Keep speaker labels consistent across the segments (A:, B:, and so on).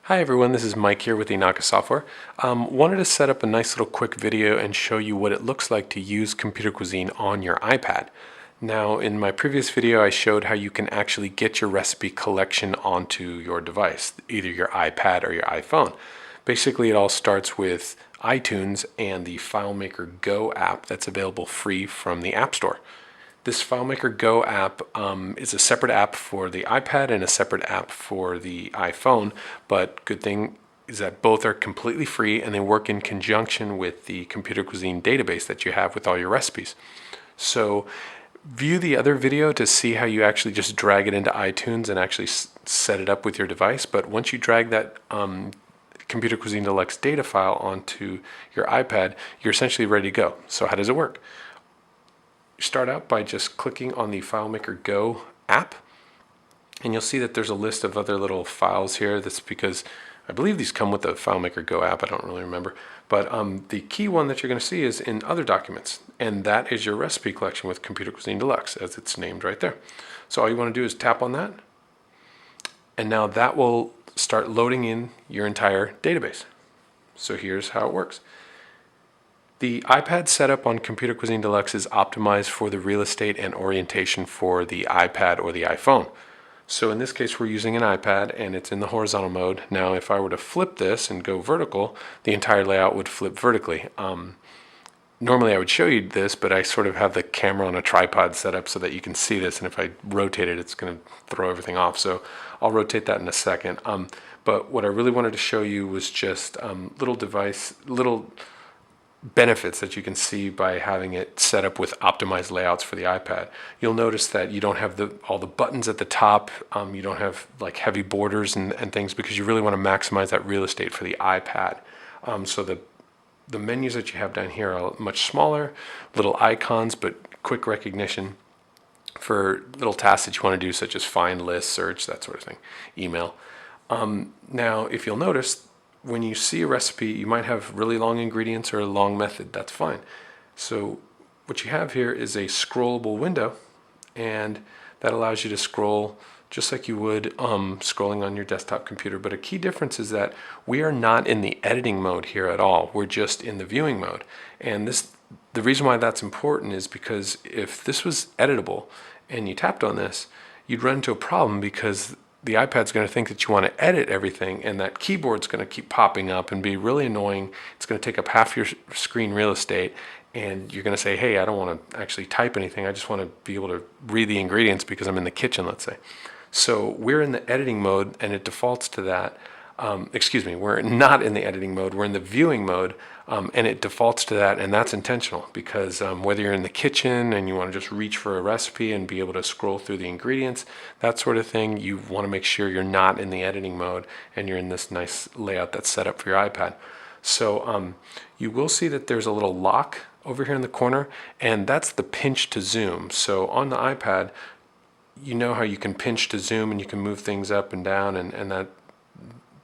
A: Hi everyone, this is Mike here with Inaka Software. Wanted to set up a nice little quick video and show you what it looks like to use Computer Cuisine on your iPad. Now, in my previous video, I showed how you can actually get your recipe collection onto your device, either your iPad or your iPhone. Basically, it all starts with iTunes and the FileMaker Go app that's available free from the App Store. This FileMaker Go app is a separate app for the iPad and a separate app for the iPhone, but good thing is that both are completely free and they work in conjunction with the Computer Cuisine database that you have with all your recipes. So view the other video to see how you actually just drag it into iTunes and actually set it up with your device, but once you drag that Computer Cuisine Deluxe data file onto your iPad, you're essentially ready to go. So how does it work? Start out by just clicking on the FileMaker Go app, and you'll see that there's a list of other little files here. That's because I believe these come with the FileMaker Go app. I don't really remember, but the key one that you're going to see is in other documents, and that is your recipe collection with Computer Cuisine Deluxe, as it's named right there. So all you want to do is tap on that, and now that will start loading in your entire database. So here's how it works. The iPad setup on Computer Cuisine Deluxe is optimized for the real estate and orientation for the iPad or the iPhone. So in this case, we're using an iPad and it's in the horizontal mode. Now, if I were to flip this and go vertical, the entire layout would flip vertically. Normally I would show you this, but I sort of have the camera on a tripod set up so that you can see this, and if I rotate it, it's going to throw everything off. So I'll rotate that in a second. But what I really wanted to show you was just little benefits that you can see by having it set up with optimized layouts for the iPad. You'll notice that you don't have all the buttons at the top. You don't have like heavy borders and things, because you really want to maximize that real estate for the iPad. So the menus that you have down here are much smaller, little icons, but quick recognition for little tasks that you want to do, such as find, list, search, that sort of thing, email. Now, if you'll notice, when you see a recipe, you might have really long ingredients or a long method. That's fine. So what you have here is a scrollable window, and that allows you to scroll just like you would scrolling on your desktop computer. But a key difference is that we are not in the editing mode here at all. We're just in the viewing mode. And the reason why that's important is because if this was editable and you tapped on this, you'd run into a problem, because the iPad's going to think that you want to edit everything, and that keyboard's going to keep popping up and be really annoying. It's going to take up half your screen real estate, and you're going to say, hey, I don't want to actually type anything. I just want to be able to read the ingredients because I'm in the kitchen, let's say. So we're in the editing mode, and it defaults to that. We're not in the editing mode, we're in the viewing mode, and it defaults to that, and that's intentional, because whether you're in the kitchen and you want to just reach for a recipe and be able to scroll through the ingredients, that sort of thing, you want to make sure you're not in the editing mode and you're in this nice layout that's set up for your iPad. So you will see that there's a little lock over here in the corner, and that's the pinch to zoom. So on the iPad, you know how you can pinch to zoom and you can move things up and down, and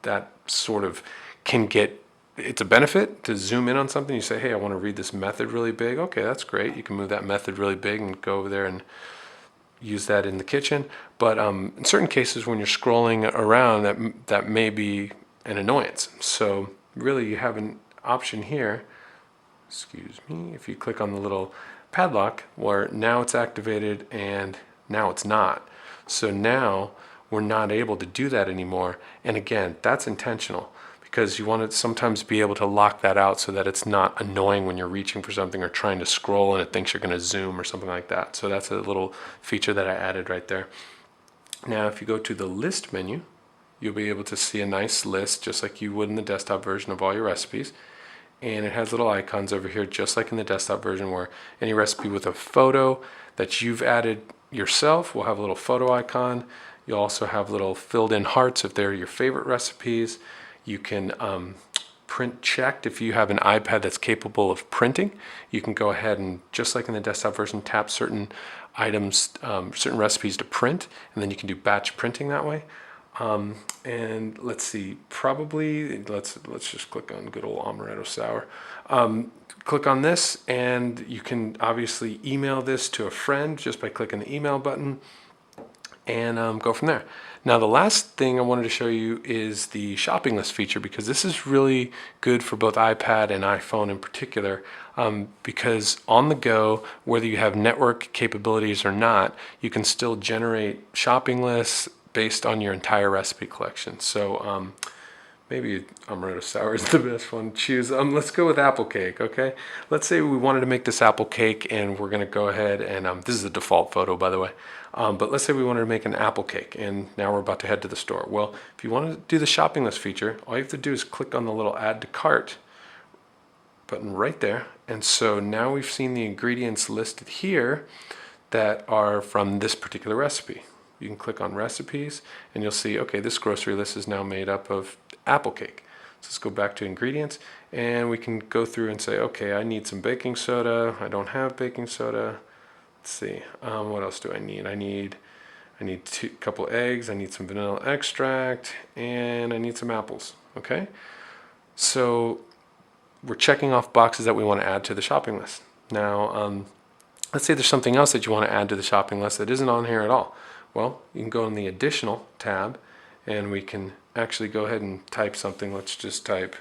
A: that sort of can get, it's a benefit to zoom in on something. You say, hey, I want to read this method really big. Okay, that's great. You can move that method really big and go over there and use that in the kitchen. But in certain cases, when you're scrolling around, that may be an annoyance. So really, you have an option here. Excuse me. If you click on the little padlock, where now it's activated and now it's not. So now we're not able to do that anymore. And again, that's intentional, because you want to sometimes be able to lock that out so that it's not annoying when you're reaching for something or trying to scroll and it thinks you're going to zoom or something like that. So that's a little feature that I added right there. Now, if you go to the list menu, you'll be able to see a nice list, just like you would in the desktop version, of all your recipes. And it has little icons over here, just like in the desktop version, where any recipe with a photo that you've added yourself will have a little photo icon. You'll also have little filled in hearts if they're your favorite recipes. You can print checked. If you have an iPad that's capable of printing, you can go ahead and, just like in the desktop version, tap certain items, certain recipes to print, and then you can do batch printing that way. And let's see, let's just click on good old amaretto sour. Click on this, and you can obviously email this to a friend just by clicking the email button. and go from there. Now the last thing I wanted to show you is the shopping list feature, because this is really good for both iPad and iPhone in particular, because on the go, whether you have network capabilities or not, you can still generate shopping lists based on your entire recipe collection. So maybe amaretto sour is the best one to choose. Let's go with apple cake, okay? Let's say we wanted to make this apple cake, and we're gonna go ahead and, this is a default photo, by the way. But let's say we wanted to make an apple cake, and now we're about to head to the store. Well, if you want to do the shopping list feature, all you have to do is click on the little add to cart button right there. And so now we've seen the ingredients listed here that are from this particular recipe. You can click on recipes and you'll see, okay, this grocery list is now made up of apple cake. So let's go back to ingredients, and we can go through and say, okay, I need some baking soda. I don't have baking soda. Let's see, what else do I need? I need a couple eggs. I need some vanilla extract, and I need some apples. Okay, so we're checking off boxes that we want to add to the shopping list. Now, let's say there's something else that you want to add to the shopping list that isn't on here at all. Well, you can go in the additional tab, and we can actually go ahead and type something. Let's just type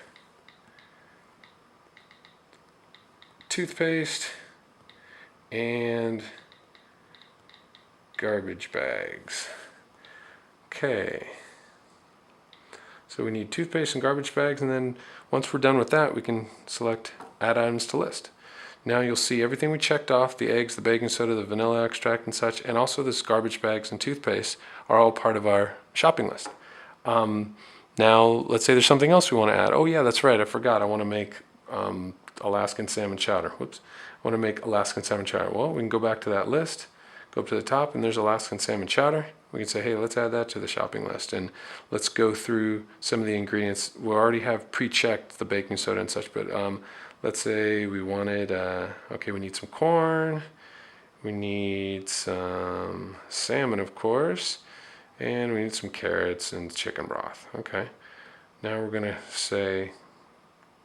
A: toothpaste and garbage bags. Okay, so we need toothpaste and garbage bags, and then once we're done with that, we can select add items to list. Now you'll see everything we checked off: the eggs, the baking soda, the vanilla extract and such, and also this garbage bags and toothpaste are all part of our shopping list. Now let's say there's something else we want to add. Oh yeah, that's right, I forgot. I want to make Alaskan salmon chowder. Whoops. I want to make Alaskan salmon chowder. Well, we can go back to that list, go up to the top, and there's Alaskan salmon chowder. We can say, hey, let's add that to the shopping list, and let's go through some of the ingredients. We already have pre-checked the baking soda and such, but let's say we wanted, okay, we need some corn, we need some salmon, of course, and we need some carrots and chicken broth. Okay, now we're gonna say,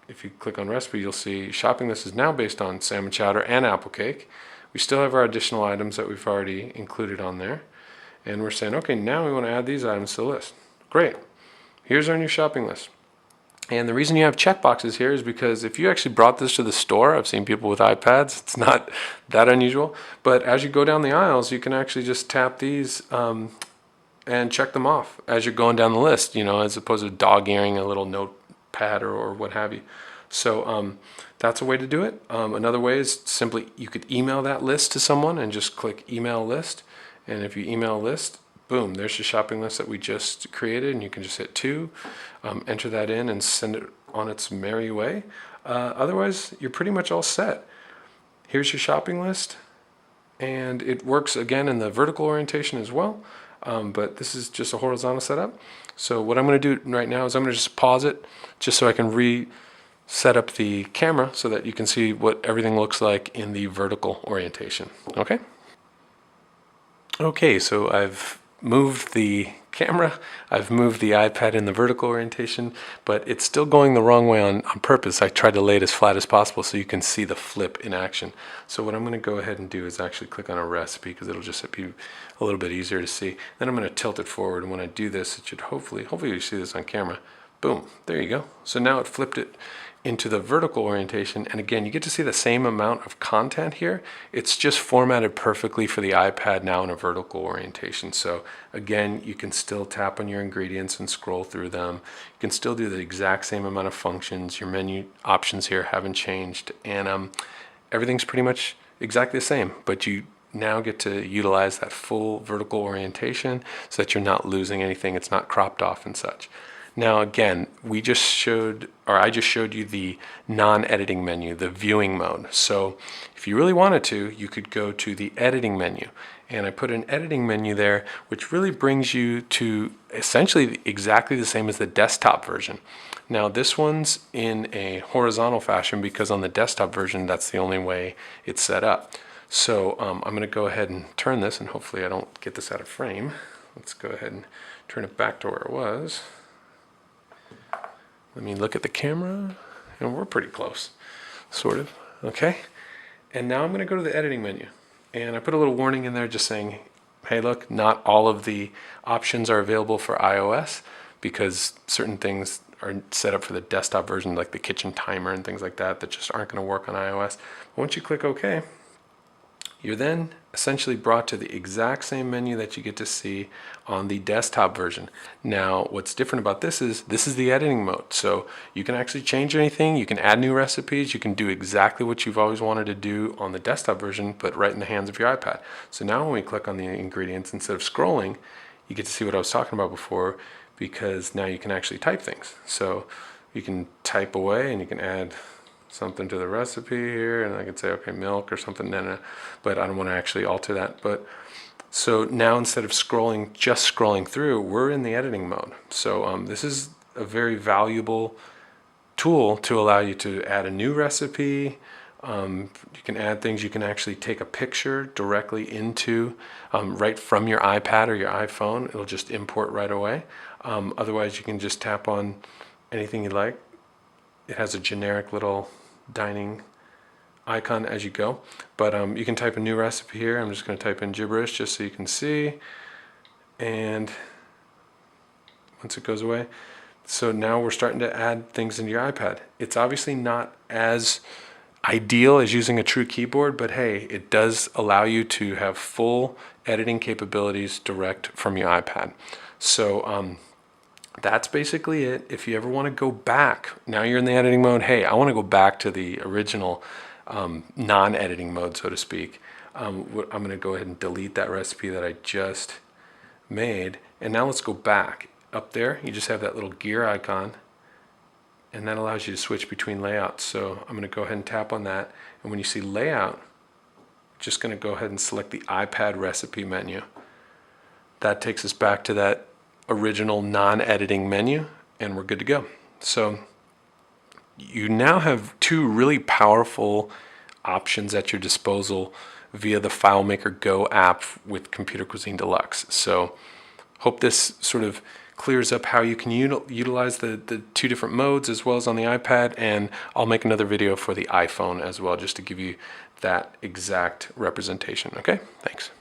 A: if you click on recipe, you'll see shopping list is now based on salmon chowder and apple cake. We still have our additional items that we've already included on there. And we're saying, okay, now we want to add these items to the list. Great. Here's our new shopping list. And the reason you have checkboxes here is because if you actually brought this to the store, I've seen people with iPads, it's not that unusual. But as you go down the aisles, you can actually just tap these and check them off as you're going down the list, you know, as opposed to dog-earing a little notepad or what have you. So that's a way to do it. Another way is simply you could email that list to someone and just click email list. And if you email list, boom, there's your shopping list that we just created, and you can just hit 2, enter that in, and send it on its merry way. Otherwise, you're pretty much all set. Here's your shopping list, and it works again in the vertical orientation as well, but this is just a horizontal setup. So what I'm going to do right now is I'm going to just pause it just so I can reset up the camera so that you can see what everything looks like in the vertical orientation. Okay? Okay, so I've moved the camera, I've moved the iPad in the vertical orientation, but it's still going the wrong way on purpose. I tried to lay it as flat as possible so you can see the flip in action. So what I'm going to go ahead and do is actually click on a recipe, because it'll just be a little bit easier to see. Then I'm going to tilt it forward, and when I do this, it should hopefully you see this on camera. Boom, there you go. So now it flipped it into the vertical orientation, and again, you get to see the same amount of content here. It's just formatted perfectly for the iPad now in a vertical orientation. So again, you can still tap on your ingredients and scroll through them. You can still do the exact same amount of functions. Your menu options here haven't changed, and everything's pretty much exactly the same, but you now get to utilize that full vertical orientation so that you're not losing anything. It's not cropped off and such. Now again, I just showed you the non-editing menu, the viewing mode. So if you really wanted to, you could go to the editing menu. And I put an editing menu there, which really brings you to essentially exactly the same as the desktop version. Now this one's in a horizontal fashion because on the desktop version, that's the only way it's set up. So I'm going to go ahead and turn this, and hopefully I don't get this out of frame. Let's go ahead and turn it back to where it was. Let me look at the camera, and we're pretty close, sort of, okay? And now I'm gonna go to the editing menu, and I put a little warning in there just saying, hey look, not all of the options are available for iOS because certain things are set up for the desktop version, like the kitchen timer and things like that, that just aren't going to work on iOS. But once you click OK, you're then essentially brought to the exact same menu that you get to see on the desktop version. Now, what's different about this is the editing mode. So you can actually change anything, you can add new recipes, you can do exactly what you've always wanted to do on the desktop version, but right in the hands of your iPad. So now when we click on the ingredients, instead of scrolling, you get to see what I was talking about before, because now you can actually type things. So you can type away and you can add something to the recipe here, and I could say, okay, milk or something, but I don't want to actually alter that. But so now instead of just scrolling through, we're in the editing mode. So this is a very valuable tool to allow you to add a new recipe. You can add things. You can actually take a picture directly into right from your iPad or your iPhone. It'll just import right away. Otherwise, you can just tap on anything you like. It has a generic little dining icon as you go, but you can type a new recipe here. I'm just going to type in gibberish just so you can see, and once it goes away, so now we're starting to add things into your iPad. It's obviously not as ideal as using a true keyboard, but hey, it does allow you to have full editing capabilities direct from your iPad. So that's basically it. If you ever want to go back, now you're in the editing mode, hey, I want to go back to the original non-editing mode, so to speak. I'm going to go ahead and delete that recipe that I just made. And now let's go back. Up there, you just have that little gear icon, and that allows you to switch between layouts. So I'm going to go ahead and tap on that. And when you see layout, just going to go ahead and select the iPad recipe menu. That takes us back to that original non-editing menu, and we're good to go. So you now have two really powerful options at your disposal via the FileMaker Go app with Computer Cuisine Deluxe. So hope this sort of clears up how you can utilize the two different modes as well as on the iPad, and I'll make another video for the iPhone as well just to give you that exact representation. Okay, thanks.